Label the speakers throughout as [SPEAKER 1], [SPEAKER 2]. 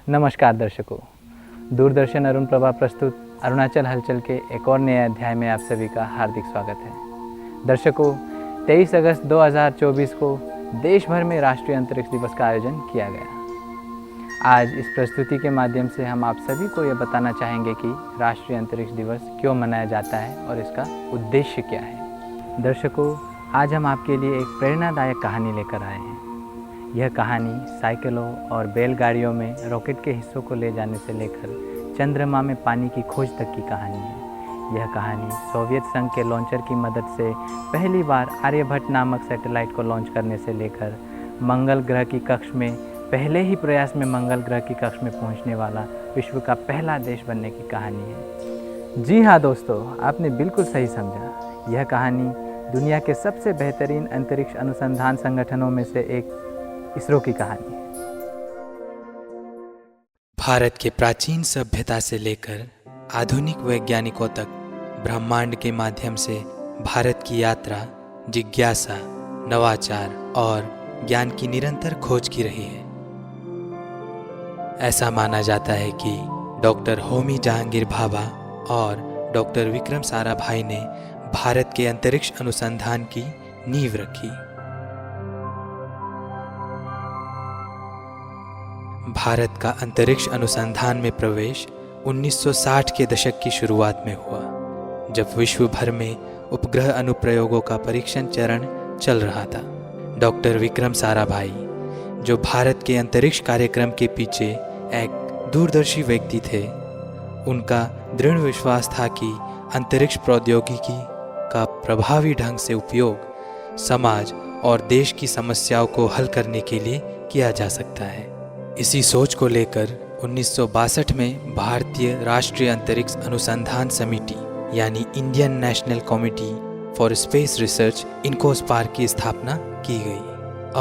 [SPEAKER 1] नमस्कार दर्शकों, दूरदर्शन अरुण प्रभा प्रस्तुत अरुणाचल हलचल के एक और नए अध्याय में आप सभी का हार्दिक स्वागत है। दर्शकों, 23 अगस्त 2024 को देश भर में राष्ट्रीय अंतरिक्ष दिवस का आयोजन किया गया। आज इस प्रस्तुति के माध्यम से हम आप सभी को यह बताना चाहेंगे कि राष्ट्रीय अंतरिक्ष दिवस क्यों मनाया जाता है और इसका उद्देश्य क्या है। दर्शकों, आज हम आपके लिए एक प्रेरणादायक कहानी लेकर आए हैं। यह कहानी साइकिलों और बैलगाड़ियों में रॉकेट के हिस्सों को ले जाने से लेकर चंद्रमा में पानी की खोज तक की कहानी है। यह कहानी सोवियत संघ के लॉन्चर की मदद से पहली बार आर्यभट्ट नामक सैटेलाइट को लॉन्च करने से लेकर मंगल ग्रह की कक्ष में पहले ही प्रयास में मंगल ग्रह की कक्ष में पहुंचने वाला विश्व का पहला देश बनने की कहानी है। जी हाँ दोस्तों, आपने बिल्कुल सही समझा। यह कहानी दुनिया के सबसे बेहतरीन अंतरिक्ष अनुसंधान संगठनों में से एक इसरो की कहानी है।
[SPEAKER 2] भारत के प्राचीन सभ्यता से लेकर आधुनिक वैज्ञानिकों तक ब्रह्मांड के माध्यम से भारत की यात्रा जिज्ञासा, नवाचार और ज्ञान की निरंतर खोज की रही है। ऐसा माना जाता है कि डॉक्टर होमी जहांगीर भाभा और डॉक्टर विक्रम साराभाई ने भारत के अंतरिक्ष अनुसंधान की नींव रखी। भारत का अंतरिक्ष अनुसंधान में प्रवेश 1960 के दशक की शुरुआत में हुआ, जब विश्व भर में उपग्रह अनुप्रयोगों का परीक्षण चरण चल रहा था। डॉक्टर विक्रम साराभाई, जो भारत के अंतरिक्ष कार्यक्रम के पीछे एक दूरदर्शी व्यक्ति थे, उनका दृढ़ विश्वास था कि अंतरिक्ष प्रौद्योगिकी का प्रभावी ढंग से उपयोग समाज और देश की समस्याओं को हल करने के लिए किया जा सकता है। इसी सोच को लेकर 1962 में भारतीय राष्ट्रीय अंतरिक्ष अनुसंधान समिति यानी Indian national committee for space research INCOSPAR की स्थापना की गई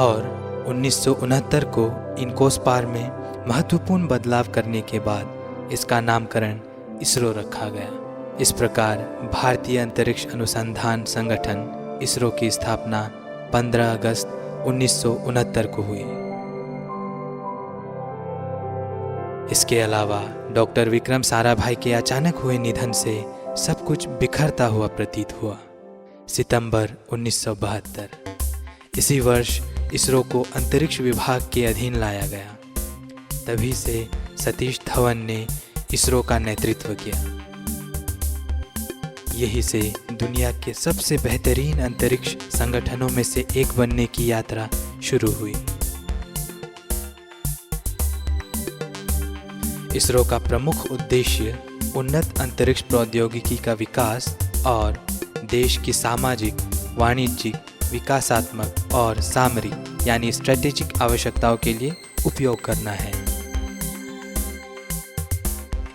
[SPEAKER 2] और 1969 को इनकोस्पार में महत्वपूर्ण बदलाव करने के बाद इसका नामकरण इसरो रखा गया। इस प्रकार भारतीय अंतरिक्ष अनुसंधान संगठन इसरो की स्थापना 15 अगस्त 1969 को हुई। इसके अलावा डॉक्टर विक्रम साराभाई के अचानक हुए निधन से सब कुछ बिखरता हुआ प्रतीत हुआ। सितंबर 1972 इसी वर्ष इसरो को अंतरिक्ष विभाग के अधीन लाया गया। तभी से सतीश धवन ने इसरो का नेतृत्व किया। यही से दुनिया के सबसे बेहतरीन अंतरिक्ष संगठनों में से एक बनने की यात्रा शुरू हुई। इसरो का प्रमुख उद्देश्य उन्नत अंतरिक्ष प्रौद्योगिकी का विकास और देश की सामाजिक, वाणिज्यिक, विकासात्मक और सामरिक यानी स्ट्रेटेजिक आवश्यकताओं के लिए उपयोग करना है।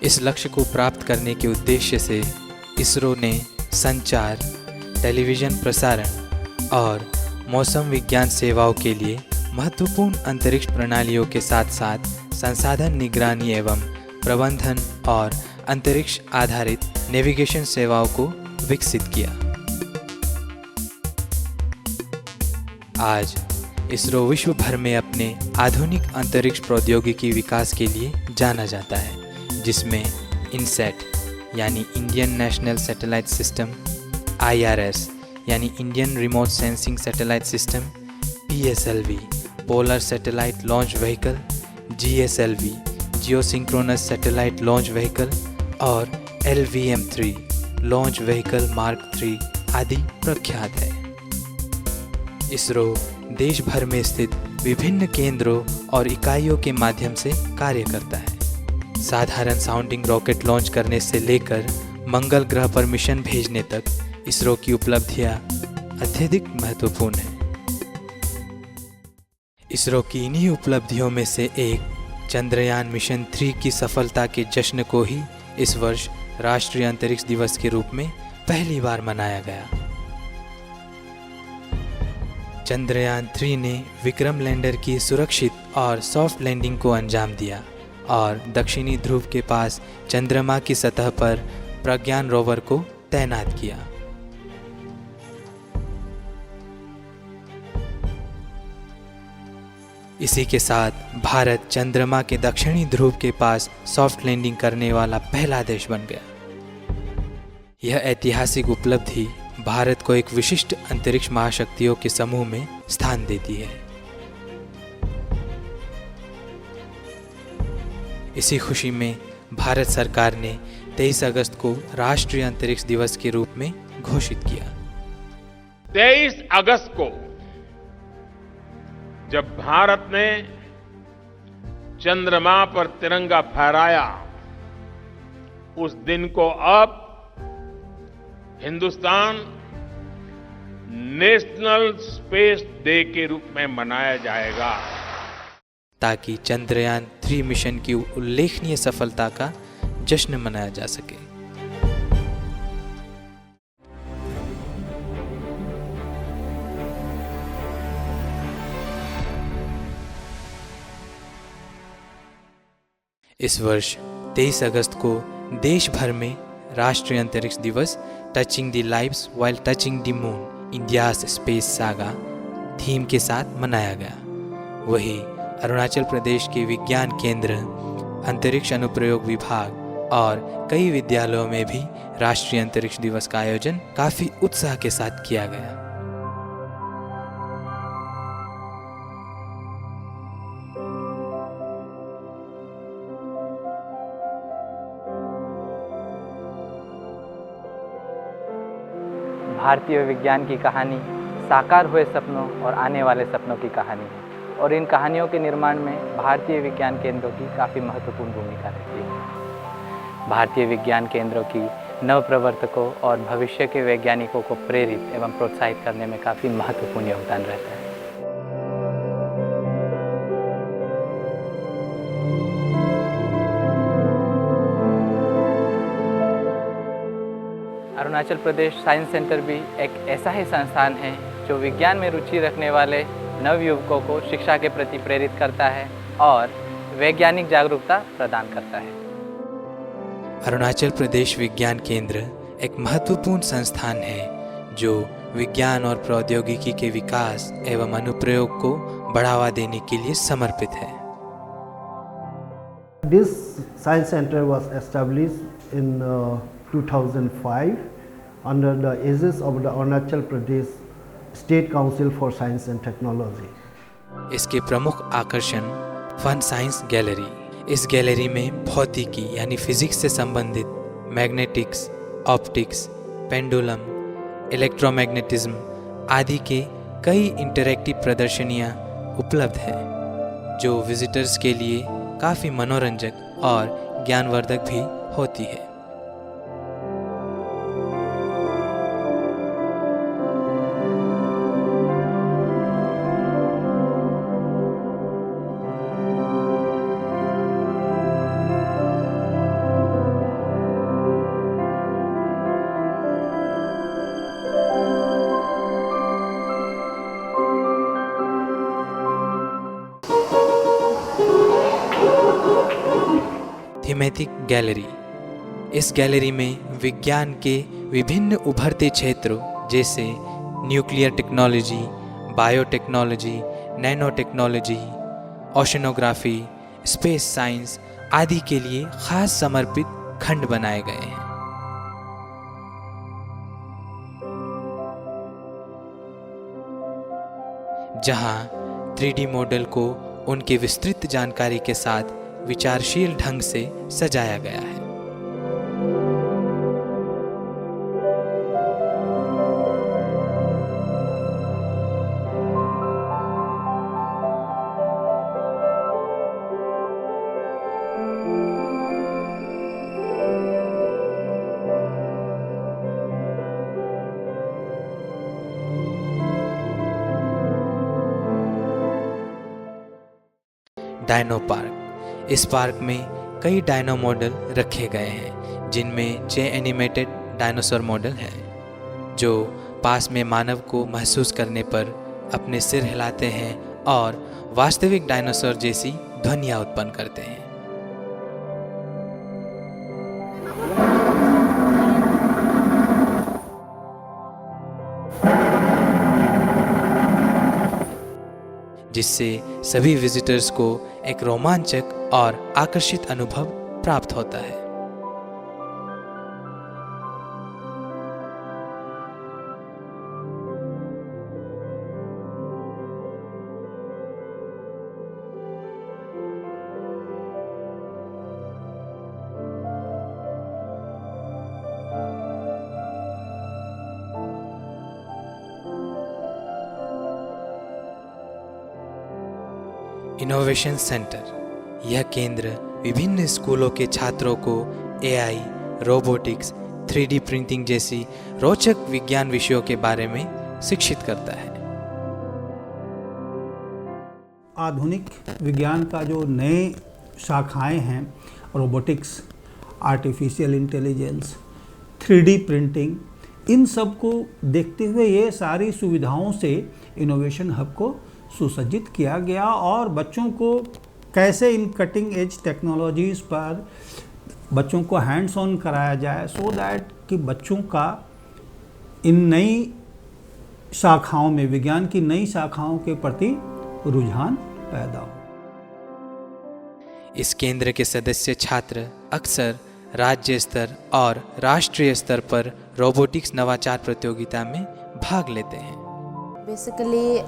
[SPEAKER 2] इस लक्ष्य को प्राप्त करने के उद्देश्य से इसरो ने संचार, टेलीविज़न प्रसारण और मौसम विज्ञान सेवाओं के लिए महत्वपूर्ण अंतरिक्ष प्रणालियों के साथ साथ संसाधन निगरानी एवं प्रबंधन और अंतरिक्ष आधारित नेविगेशन सेवाओं को विकसित किया। आज इसरो विश्व भर में अपने आधुनिक अंतरिक्ष प्रौद्योगिकी विकास के लिए जाना जाता है, जिसमें इनसेट यानी Indian national satellite system, IRS यानी Indian remote sensing satellite system, PSLV polar satellite launch vehicle, GSLV geosynchronous satellite launch vehicle और LVM-3 लॉन्च व्हीकल मार्क 3 आदि प्रख्यात है। इसरो देश भर में स्थित विभिन्न केंद्रों और इकाइयों के माध्यम से कार्य करता है। साधारण साउंडिंग रॉकेट लॉन्च करने से लेकर मंगल ग्रह पर मिशन भेजने तक इसरो की उपलब्धियां अत्यधिक महत्वपूर्ण हैं। इसरो की इन्हीं उपलब्धियों में से एक चंद्रयान मिशन 3 की सफलता के जश्न को ही इस वर्ष राष्ट्रीय अंतरिक्ष दिवस के रूप में पहली बार मनाया गया। चंद्रयान 3 ने विक्रम लैंडर की सुरक्षित और सॉफ्ट लैंडिंग को अंजाम दिया और दक्षिणी ध्रुव के पास चंद्रमा की सतह पर प्रज्ञान रोवर को तैनात किया। इसी के साथ भारत चंद्रमा के दक्षिणी ध्रुव के पास सॉफ्ट लैंडिंग करने वाला पहला देश बन गया। यह ऐतिहासिक उपलब्धि भारत को एक विशिष्ट अंतरिक्ष महाशक्तियों के समूह में स्थान देती है। इसी खुशी में भारत सरकार ने 23 अगस्त को राष्ट्रीय अंतरिक्ष दिवस के रूप में घोषित किया।
[SPEAKER 3] 23 अगस्त को जब भारत ने चंद्रमा पर तिरंगा फहराया, उस दिन को अब हिंदुस्तान नेशनल स्पेस डे के रूप में मनाया जाएगा,
[SPEAKER 2] ताकि चंद्रयान 3 मिशन की उल्लेखनीय सफलता का जश्न मनाया जा सके। इस वर्ष 23 अगस्त को देश भर में राष्ट्रीय अंतरिक्ष दिवस touching the lives while touching the moon India's space saga theme के साथ मनाया गया। वहीं अरुणाचल प्रदेश के विज्ञान केंद्र, अंतरिक्ष अनुप्रयोग विभाग और कई विद्यालयों में भी राष्ट्रीय अंतरिक्ष दिवस का आयोजन काफी उत्साह के साथ किया गया।
[SPEAKER 1] भारतीय विज्ञान की कहानी साकार हुए सपनों और आने वाले सपनों की कहानी है और इन कहानियों के निर्माण में भारतीय विज्ञान केंद्रों की काफ़ी महत्वपूर्ण भूमिका रहती है। भारतीय विज्ञान केंद्रों की नवप्रवर्तकों और भविष्य के वैज्ञानिकों को प्रेरित एवं प्रोत्साहित करने में काफ़ी महत्वपूर्ण योगदान रहता है। अरुणाचल प्रदेश साइंस सेंटर भी एक ऐसा ही संस्थान है जो विज्ञान में रुचि रखने वाले नवयुवकों को शिक्षा के प्रति प्रेरित करता है और वैज्ञानिक जागरूकता प्रदान करता है।
[SPEAKER 2] अरुणाचल प्रदेश विज्ञान केंद्र एक महत्वपूर्ण संस्थान है जो विज्ञान और प्रौद्योगिकी के विकास एवं अनुप्रयोग को बढ़ावा देने के लिए समर्पित है।
[SPEAKER 4] This science center was established in 2005 under the aegis of the Arunachal Pradesh State Council for Science and Technology.
[SPEAKER 2] इसके प्रमुख आकर्षण फन साइंस गैलरी। इस गैलरी में भौतिकी यानी फिजिक्स से संबंधित मैग्नेटिक्स, ऑप्टिक्स, पेंडुलम, इलेक्ट्रोमैग्नेटिज्म आदि के कई इंटरैक्टिव प्रदर्शनियां उपलब्ध है जो विजिटर्स के लिए काफ़ी मनोरंजक और ज्ञानवर्धक भी होती है। Thematic gallery. इस गैलरी में विज्ञान के विभिन्न उभरते क्षेत्रों जैसे nuclear technology, biotechnology, nano technology, oceanography, space science आदि के लिए खास समर्पित खंड बनाए गए हैं। जहां 3D मॉडल को उनकी विस्तृत जानकारी के साथ विचारशील ढंग से सजाया गया है। Dino park. इस पार्क में कई डायनो मॉडल रखे गए हैं, जिनमें 6 एनिमेटेड डायनासोर मॉडल हैं जो पास में मानव को महसूस करने पर अपने सिर हिलाते हैं और वास्तविक डायनासोर जैसी ध्वनियाँ उत्पन्न करते हैं। जिससे सभी विजिटर्स को एक रोमांचक और आकर्षित अनुभव प्राप्त होता है। Innovation centre. यह केंद्र विभिन्न स्कूलों के छात्रों को AI, रोबोटिक्स, 3D प्रिंटिंग जैसी रोचक विज्ञान विषयों के बारे में शिक्षित करता है।
[SPEAKER 5] आधुनिक विज्ञान का जो नए शाखाएं हैं, robotics, artificial intelligence, 3D printing, इन सब को देखते हुए ये सारी सुविधाओं से इनोवेशन हब को सुसज्जित किया गया और बच्चों को कैसे इन कटिंग एज टेक्नोलॉजीज़ पर बच्चों को हैंड्स ऑन कराया जाए, सो दैट कि बच्चों का इन नई शाखाओं में, विज्ञान की नई शाखाओं के प्रति रुझान पैदा हो।
[SPEAKER 2] इस केंद्र के सदस्य छात्र अक्सर राज्य स्तर और राष्ट्रीय स्तर पर रोबोटिक्स नवाचार प्रतियोगिता में भाग लेते हैं।
[SPEAKER 6] बेसिकली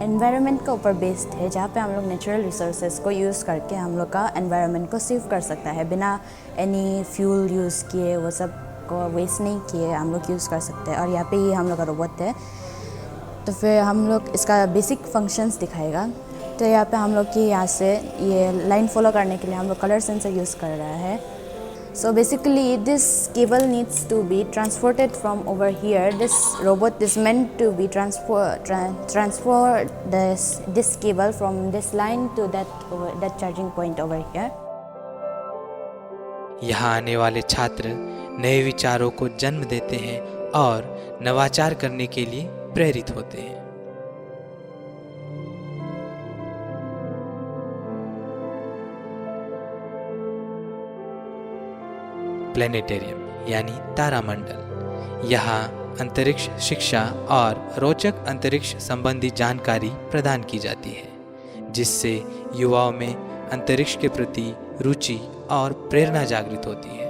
[SPEAKER 6] एनवायरनमेंट के ऊपर बेस्ड है, जहाँ पे हम लोग नेचुरल रिसोर्सेज को यूज़ करके हम लोग का एनवायरनमेंट को सेव कर सकता है, बिना एनी फ्यूल यूज़ किए, वो सब को वेस्ट नहीं किए हम लोग यूज़ कर सकते हैं। और यहाँ पे ही हम लोग का रोबोट है, तो फिर हम लोग इसका बेसिक फंक्शंस दिखाएगा। तो यहाँ पे हम लोग की यहाँ से ये लाइन फॉलो करने के लिए हम लोग कलर सेंसर यूज़ कर रहा है। So basically this cable needs to be transported from over here. This robot is meant to be transfer this cable from this line to that charging point over here.
[SPEAKER 2] यहाँ आने वाले छात्र नए विचारों को जन्म देते हैं और नवाचार करने के लिए प्रेरित होते हैं। प्लेनेटेरियम यानी तारामंडल। यहाँ अंतरिक्ष शिक्षा और रोचक अंतरिक्ष संबंधी जानकारी प्रदान की जाती है, जिससे युवाओं में अंतरिक्ष के प्रति रुचि और प्रेरणा जागृत होती है।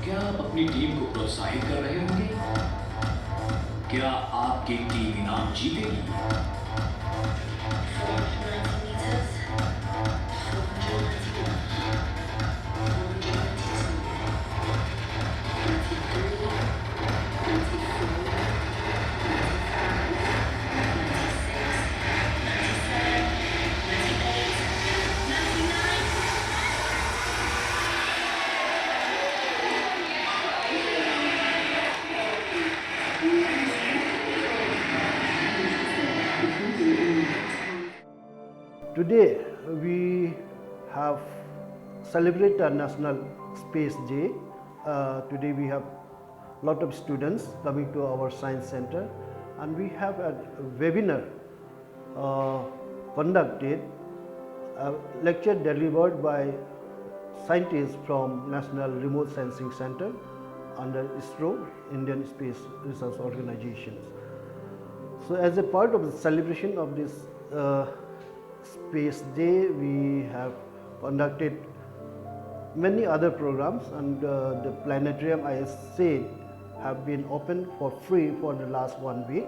[SPEAKER 7] क्या आप अपनी टीम को प्रोत्साहित कर रहे होंगे? क्या आपकी टीम इनाम जीतेगी?
[SPEAKER 4] Today we have celebrated our National Space Day. Today we have a lot of students coming to our science center, and we have a webinar conducted, a lecture delivered by scientists from National Remote Sensing Center under ISRO, Indian Space Research Organization. So as a part of the celebration of this Space Day, we have conducted many other programs, and the planetarium, I said, have been open for free for the last 1 week.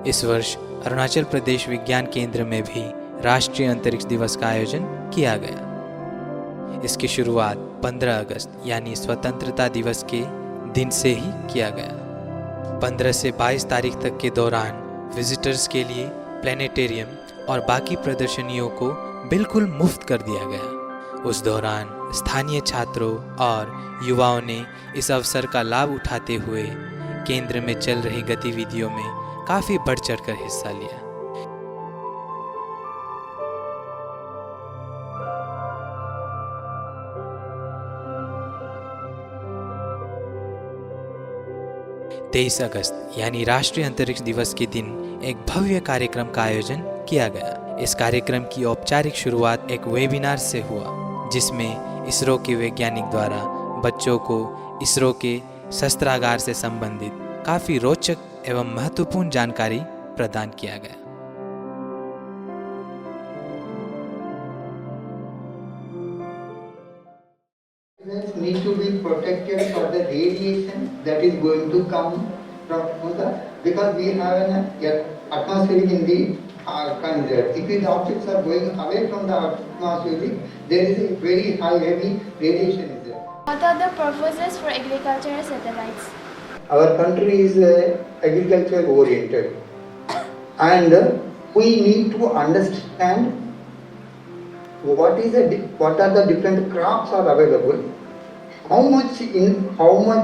[SPEAKER 2] इस वर्ष अरुणाचल प्रदेश विज्ञान केंद्र में भी राष्ट्रीय अंतरिक्ष दिवस का आयोजन किया गया। इसकी शुरुआत 15 अगस्त यानी स्वतंत्रता दिवस के दिन से ही किया गया। 15 से 22 तारीख तक के दौरान विजिटर्स के लिए प्लेनेटेरियम और बाकी प्रदर्शनियों को बिल्कुल मुफ्त कर दिया गया। उस दौरान स्थानीय छात्रों और युवाओं ने इस अवसर का लाभ उठाते हुए केंद्र में चल रही गतिविधियों में काफ़ी बढ़ चढ़कर हिस्सा लिया। तेईस अगस्त यानी राष्ट्रीय अंतरिक्ष दिवस के दिन एक भव्य कार्यक्रम का आयोजन किया गया। इस कार्यक्रम की औपचारिक शुरुआत एक वेबिनार से हुआ, जिसमें इसरो के वैज्ञानिक द्वारा बच्चों को इसरो के शस्त्रागार से संबंधित काफ़ी रोचक एवं महत्वपूर्ण जानकारी प्रदान किया गया।
[SPEAKER 8] Need to be protected for the radiation that is going to come from the, because we have an atmospheric in the concept. If the objects are going away from the atmospheric, there is a very high heavy radiation is there.
[SPEAKER 9] What are the purposes for agricultural satellites?
[SPEAKER 8] Our country is agriculture oriented, and we need to understand what are the different crops are available, how much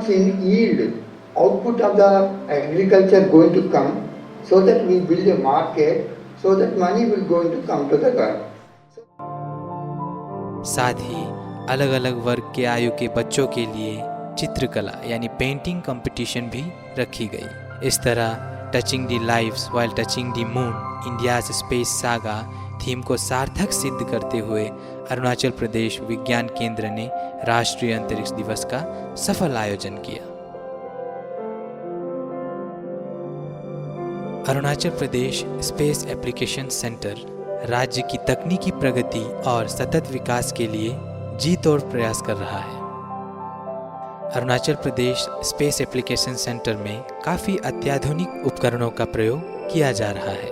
[SPEAKER 8] in yield output of the agriculture going to come, so that we build a market, so that money will going to come to the government.
[SPEAKER 2] साथ ही अलग अलग वर्ग के आयु के बच्चों के लिए चित्रकला यानी पेंटिंग कंपटीशन भी रखी गई। इस तरह touching the lives while touching the moon India's space saga theme को सार्थक सिद्ध करते हुए अरुणाचल प्रदेश विज्ञान केंद्र ने राष्ट्रीय अंतरिक्ष दिवस का सफल आयोजन किया। Arunachal Pradesh space application centre राज्य की तकनीकी प्रगति और सतत विकास के लिए जी तोड़ प्रयास कर रहा है। Arunachal Pradesh space application centre में काफ़ी अत्याधुनिक उपकरणों का प्रयोग किया जा रहा है,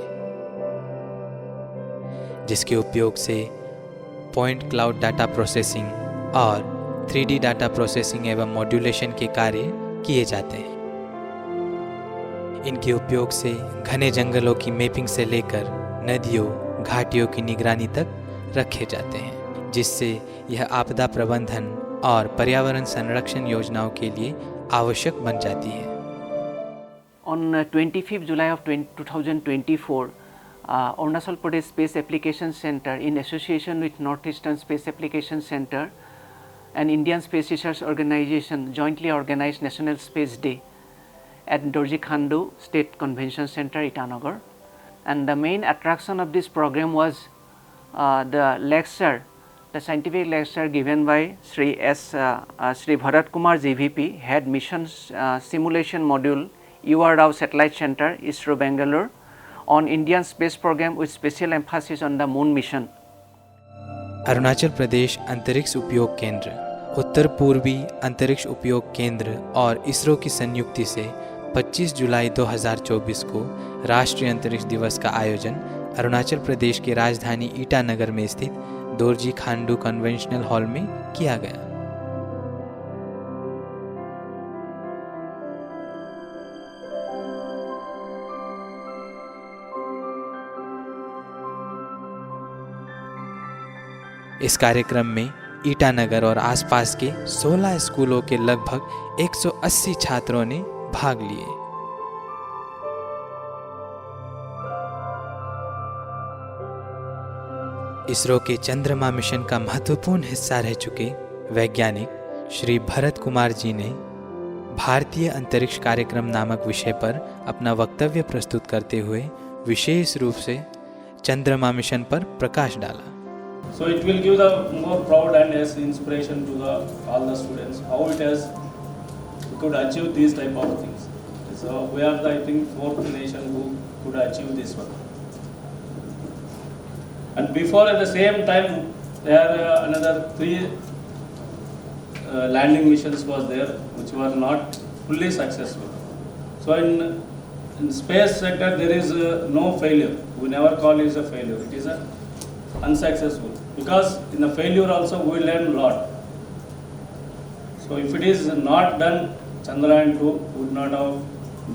[SPEAKER 2] जिसके उपयोग से पॉइंट क्लाउड डाटा प्रोसेसिंग और 3D डाटा प्रोसेसिंग एवं मॉड्यूलेशन के कार्य किए जाते हैं। इनके उपयोग से घने जंगलों की मैपिंग से लेकर नदियों घाटियों की निगरानी तक रखे जाते हैं, जिससे यह आपदा प्रबंधन और पर्यावरण संरक्षण योजनाओं के लिए आवश्यक बन जाती है।
[SPEAKER 10] On 25th July of 2024, Arunachal Pradesh Space Application Center, in association with Northeastern Space Application Center and Indian Space Research Organization, jointly organized National Space Day at Dorji Khandu State Convention Center, Itanagar. And the main attraction of this program was the scientific lecture given by Sri Bharat Kumar GVP, Head Mission Simulation Module, UR Rao Satellite Center, ISRO Bangalore, on Indian space program with special emphasis on the moon mission.
[SPEAKER 2] Arunachal Pradesh अंतरिक्ष उपयोग केंद्र, उत्तर पूर्वी अंतरिक्ष उपयोग केंद्र और इसरो की संयुक्ति से 25 जुलाई 2024 को राष्ट्रीय अंतरिक्ष दिवस का आयोजन अरुणाचल प्रदेश की राजधानी ईटानगर में स्थित दोरजी खांडू कन्वेंशनल हॉल में किया गया। इस कार्यक्रम में ईटानगर और आसपास के 16 स्कूलों के लगभग 180 छात्रों ने भाग लिए। इसरो के चंद्रमा मिशन का महत्वपूर्ण हिस्सा रह चुके वैज्ञानिक श्री भरत कुमार जी ने भारतीय अंतरिक्ष कार्यक्रम नामक विषय पर अपना वक्तव्य प्रस्तुत करते हुए विशेष रूप से चंद्रमा मिशन पर प्रकाश डाला।
[SPEAKER 11] So it will give the more proud and as inspiration to all the students how it has could achieve these type of things. So we are the, I think, fourth nation who could achieve this one. And before at the same time there another 3 landing missions was there which were not fully successful. So in space sector there is no failure. We never call it a failure. It is a unsuccessful, because in the failure also we learn a lot. So if it is not done, Chandrayaan 2 would not have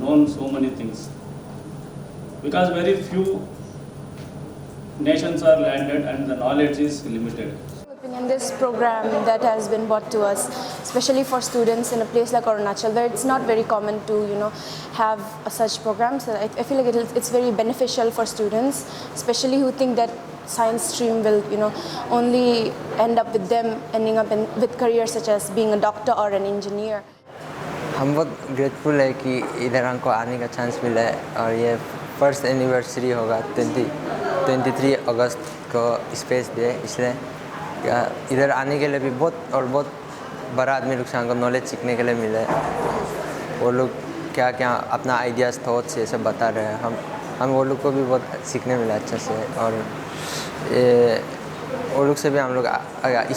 [SPEAKER 11] known so many things, because very few nations are landed and the knowledge is limited.
[SPEAKER 9] In this program that has been brought to us, especially for students in a place like Arunachal, where it's not very common to have such programs, I feel like it's very beneficial for students, especially who think that science stream will only end up with them ending up with careers such as being a doctor or an engineer.
[SPEAKER 12] हम बहुत grateful है कि इधर हमको आने का chance मिला है, और ये फर्स्ट एनिवर्सरी होगा 23 अगस्त को स्पेस डे, इसलिए इधर आने के लिए भी बहुत बड़ा आदमी लोग से हमको नॉलेज सीखने के लिए मिला है। वो लोग क्या क्या अपना आइडियाज़ थॉट्स ये सब बता रहे हैं, हम वो लोग को भी बहुत सीखने मिला अच्छा से, और वो लोग से भी हम लोग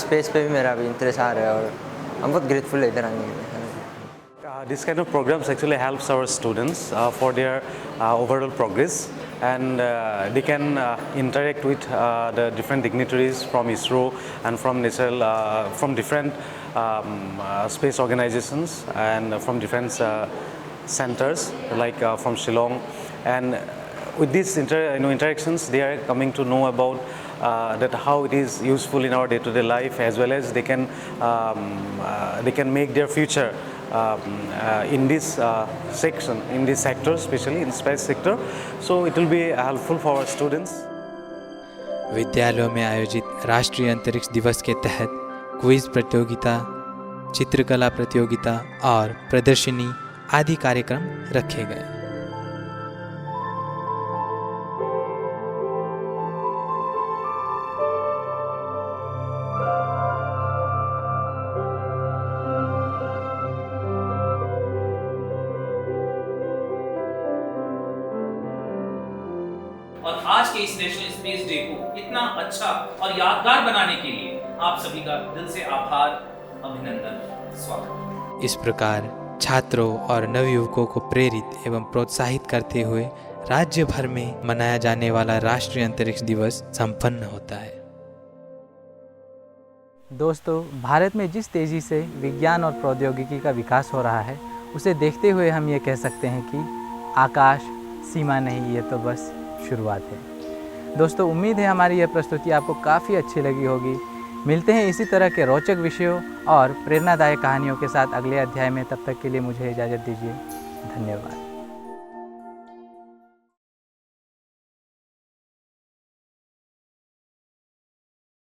[SPEAKER 12] स्पेस पे भी मेरा भी इंटरेस्ट आ रहा है, और हम बहुत ग्रेटफुल है इधर आने के लिए।
[SPEAKER 13] This kind of programs actually helps our students for their overall progress, and they can interact with the different dignitaries from ISRO and from different space organizations and from different centers like from Shillong, and with these interactions they are coming to know about that how it is useful in our day-to-day life, as well as they can make their future in this section, in this sector, especially in space sector. So it will be helpful for our students.
[SPEAKER 2] विद्यालयों में आयोजित राष्ट्रीय अंतरिक्ष दिवस के तहत quiz प्रतियोगिता, चित्रकला प्रतियोगिता और प्रदर्शनी आदि कार्यक्रम रखे गए।
[SPEAKER 14] और आज के इस नेशनल स्पेस डे को इतना अच्छा और यादगार बनाने के लिए आप सभी का दिल से आभार, अभिनंदन, स्वागत।
[SPEAKER 2] इस प्रकार छात्रों और नवयुवकों को प्रेरित एवं प्रोत्साहित करते हुए राज्य भर में मनाया जाने वाला राष्ट्रीय अंतरिक्ष दिवस संपन्न होता है।
[SPEAKER 1] दोस्तों, भारत में जिस तेज़ी से विज्ञान और प्रौद्योगिकी का विकास हो रहा है, उसे देखते हुए हम ये कह सकते हैं कि आकाश सीमा नहीं, ये तो बस शुरुआत है। दोस्तों, उम्मीद है हमारी यह प्रस्तुति आपको काफ़ी अच्छी लगी होगी। मिलते हैं इसी तरह के रोचक विषयों और प्रेरणादायक कहानियों के साथ अगले अध्याय में। तब तक के लिए मुझे इजाज़त दीजिए। धन्यवाद।